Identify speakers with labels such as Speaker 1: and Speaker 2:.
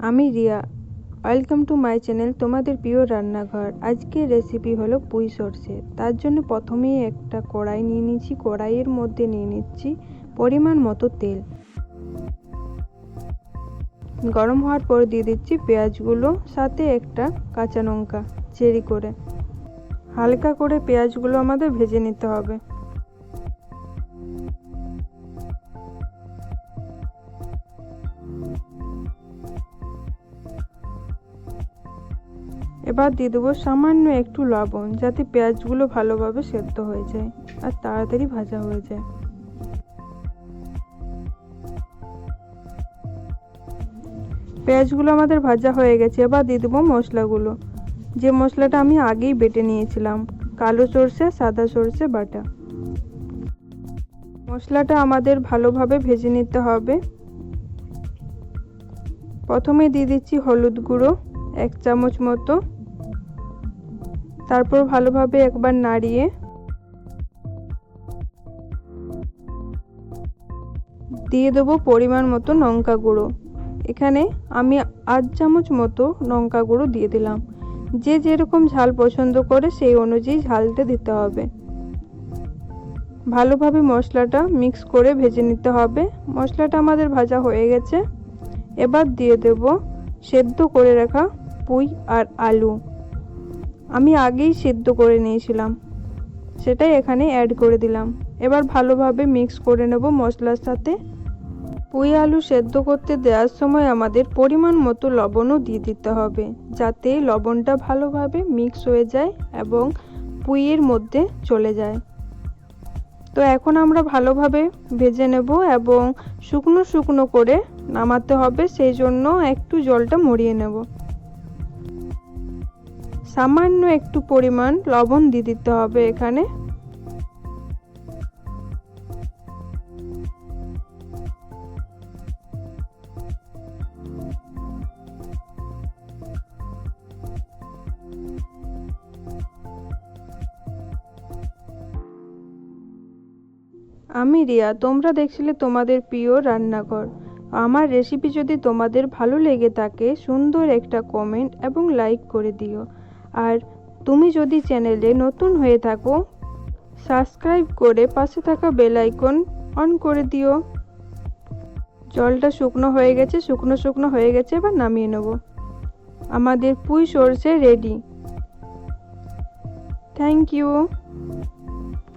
Speaker 1: আমি Riya, welcome to my channel তোমাদের প্রিয় রান্নাঘর। আজকের রেসিপি হলো পুঁই সরষে। তার জন্য প্রথমেই একটা কড়াই নিয়ে নিচ্ছি। কড়াইয়ের মধ্যে নিয়ে নিচ্ছি পরিমাণ মতো তেল। গরম হওয়ার পর দিয়ে দিচ্ছি পেঁয়াজগুলো, সাথে একটা কাঁচা লঙ্কা চেরি করে। হালকা করে পেঁয়াজগুলো আমাদের ভেজে নিতে হবে। এবার দিয়ে দেবো সামান্য একটু লবণ, যাতে পেঁয়াজগুলো ভালোভাবে সেদ্ধ হয়ে যায় আর তাড়াতাড়ি ভাজা হয়ে যায়। পেঁয়াজগুলো আমাদের ভাজা হয়ে গেছে। এবার দিয়ে দেবো মশলাগুলো, যে মশলাটা আমি আগেই বেটে নিয়েছিলাম, কালো সরষে, সাদা সরষে বাটা। মশলাটা আমাদের ভালোভাবে ভেজে নিতে হবে। প্রথমে দিয়ে দিচ্ছি হলুদ গুঁড়ো 1 চামচ মতো, তারপর ভালোভাবে একবার নাড়িয়ে দিয়ে দেবো পরিমাণ মতো লঙ্কা গুঁড়ো। এখানে আমি 8 চামচ মতো লঙ্কা গুঁড়ো দিয়ে দিলাম। যে যেরকম ঝাল পছন্দ করে সেই অনুযায়ী ঝালটা দিতে হবে। ভালোভাবে মশলাটা মিক্স করে ভেজে নিতে হবে। মশলাটা আমাদের ভাজা হয়ে গেছে। এবার দিয়ে দেব সেদ্ধ করে রাখা পুঁই আর আলু। আমি আগেই সেদ্ধ করে নিয়েছিলাম, সেটাই এখানে অ্যাড করে দিলাম। এবার ভালোভাবে মিক্স করে নেব মশলার সাথে। পুঁই আলু সেদ্ধ করতে দেওয়ার সময় আমাদের পরিমাণ মতো লবণও দিয়ে দিতে হবে, যাতে লবণটা ভালোভাবে মিক্স হয়ে যায় এবং পুঁইয়ের মধ্যে চলে যায়। তো এখন আমরা ভালোভাবে ভেজে নেব এবং শুকনো শুকনো করে নামাতে হবে, সেই জন্য একটু জলটা মরিয়ে নেব। সামান্য একটু পরিমাণ লবণ দিয়ে দিতে হবে এখানে। আমি রিয়া, তোমরা দেখছিলে তোমাদের প্রিয় রান্নাঘর। আমার রেসিপি যদি তোমাদের ভালো লেগে থাকে, সুন্দর একটা কমেন্ট এবং লাইক করে দিও। আর তুমি যদি চ্যানেলে নতুন হয়ে থাকো, সাবস্ক্রাইব করে পাশে থাকা বেল আইকন অন করে দিও। জলটা শুকনো হয়ে গেছে, শুকনো হয়ে গেছে। এবার নামিয়ে নেব। আমাদের পুঁই সরষে রেডি। Thank you.